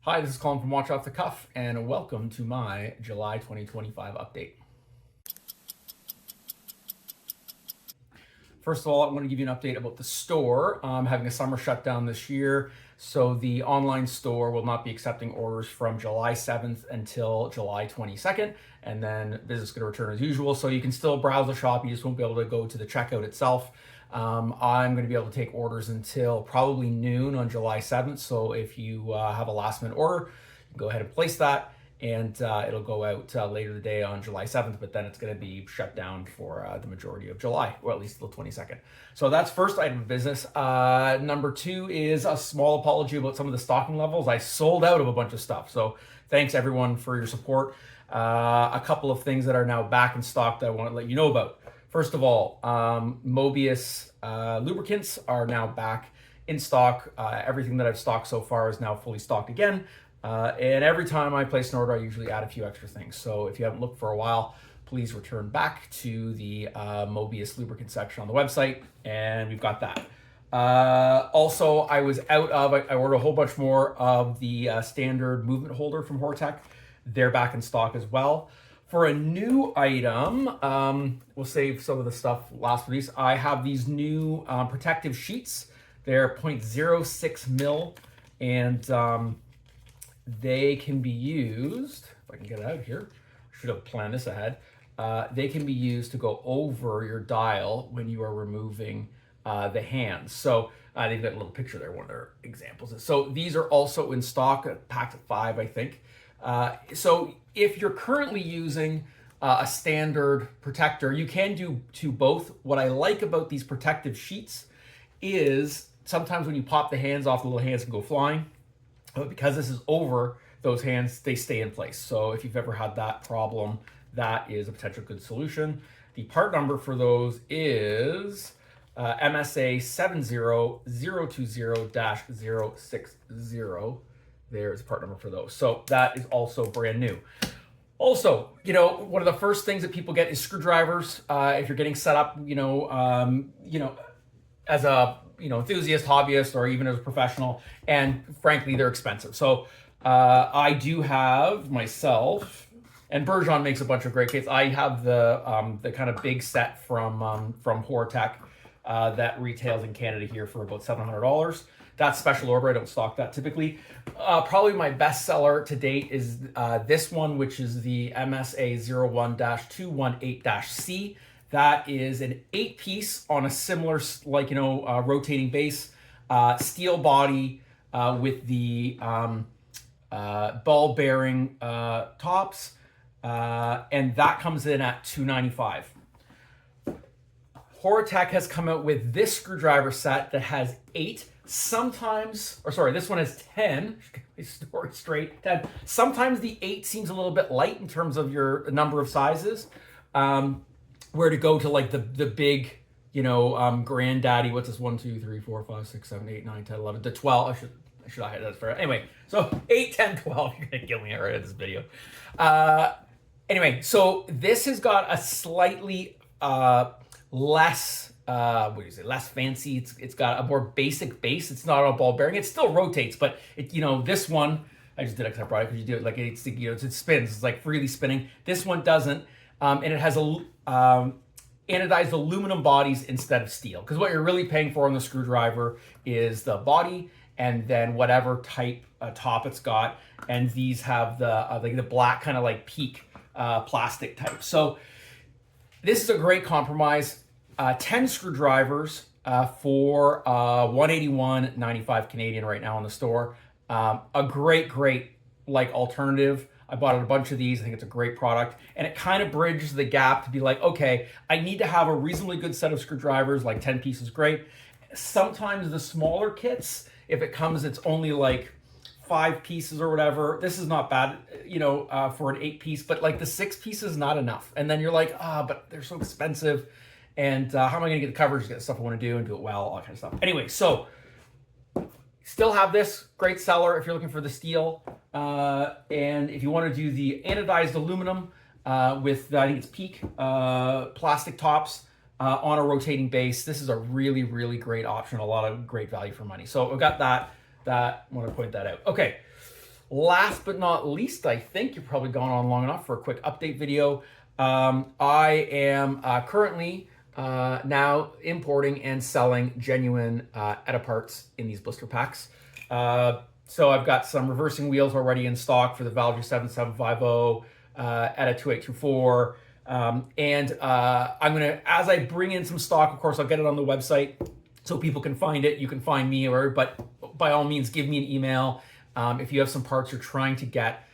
Hi, this is Colin from Watch Off the Cuff, and welcome to my July 2025 update. First of all, I want to give you an update about the store. I'm having a summer shutdown this year, so the online store will not be accepting orders from July 7th until July 22nd, and then business is going to return as usual. So you can still browse the shop, you just won't be able to go to the checkout itself. I'm going to be able to take orders until probably noon on July 7th. So if you have a last minute order, go ahead and place that, and it'll go out later the day on July 7th, but then it's going to be shut down for the majority of July, or at least till 22nd. So that's first item of business. Number two is a small apology about some of the stocking levels. I sold out of a bunch of stuff. So thanks everyone for your support. A couple of things that are now back in stock that I want to let you know about. First of all, Mobius lubricants are now back in stock. Everything that I've stocked so far is now fully stocked again. And every time I place an order, I usually add a few extra things. So if you haven't looked for a while, please return back to the Mobius lubricant section on the website, and we've got that. Also, I ordered a whole bunch more of the standard movement holder from Hortec. They're back in stock as well. For a new item, we'll save some of the stuff last release. I have these new protective sheets. They're 0.06 mil, and they can be used, if I can get it out here, I should have planned this ahead. They can be used to go over your dial when you are removing the hands. So they've got a little picture there, one of their examples. So these are also in stock, packed at 5, I think. So if you're currently using a standard protector, you can do both. What I like about these protective sheets is sometimes when you pop the hands off, the little hands can go flying. But because this is over those hands, they stay in place. So if you've ever had that problem, that is a potential good solution. The part number for those is MSA 70020-060. There's a part number for those. So that is also brand new. Also, one of the first things that people get is screwdrivers. If you're getting set up, as a enthusiast, hobbyist, or even as a professional, and frankly, they're expensive. So I do have myself, and Bergeron makes a bunch of great kits. I have the kind of big set from Hortec that retails in Canada here for about $700. That's special order. I don't stock that typically. Probably my best seller to date is this one, which is the MSA 01-218-C. That is an 8-piece on a similar, rotating base, steel body with the ball bearing tops, and that comes in at $295. Hortec has come out with this screwdriver set that has 8. This one has 10. Story straight, 10. Sometimes the 8 seems a little bit light in terms of your number of sizes. Where to go to like the big, granddaddy, what's this? 1, 2, 3, 4, 5, 6, 7, 8, 9, 10, 11, to 12. I should have had that for anyway. So 8, 10, 12. You're gonna kill me right at this video. Anyway, so this has got a slightly less less fancy. It's got a more basic base. It's not a ball bearing. It still rotates, but this one, I just did it because I brought it because you do it like it spins. It's like freely spinning. This one doesn't, and it has anodized aluminum bodies instead of steel. Because what you're really paying for on the screwdriver is the body and then whatever type top it's got. And these have the black kind of like peak plastic type. So this is a great compromise. 10 screwdrivers for $181.95 Canadian right now in the store. A great alternative. I bought a bunch of these. I think it's a great product, and it kind of bridges the gap to be like, okay, I need to have a reasonably good set of screwdrivers, like 10 pieces, great. Sometimes the smaller kits, if it comes, it's only like 5 pieces or whatever. This is not bad, for an 8-piece, but like the 6 pieces is not enough. And then you're like, but they're so expensive. And how am I going to get the coverage, get the stuff I want to do and do it well, all that kind of stuff. Anyway, so still have this, great seller if you're looking for the steel. And if you want to do the anodized aluminum with, I think it's peak plastic tops on a rotating base, this is a really, really great option. A lot of great value for money. So I've got that. I want to point that out. Okay. Last but not least, I think you've probably gone on long enough for a quick update video. I am currently now importing and selling genuine Eitan parts in these blister packs. So I've got some reversing wheels already in stock for the Valve 7750, Eitan 2824. And I'm gonna, as I bring in some stock, of course, I'll get it on the website so people can find it. You can find me, but by all means, give me an email. If you have some parts you're trying to get,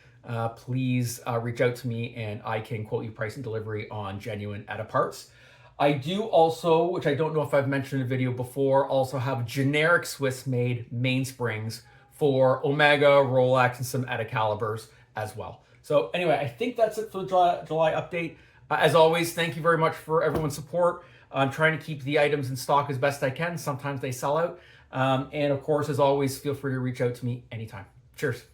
please reach out to me and I can quote you price and delivery on genuine Eitan parts. I do also, which I don't know if I've mentioned in a video before, also have generic Swiss-made mainsprings for Omega, Rolex, and some Eitan calibers as well. So anyway, I think that's it for the July update. As always, thank you very much for everyone's support. I'm trying to keep the items in stock as best I can. Sometimes they sell out. And of course, as always, feel free to reach out to me anytime. Cheers.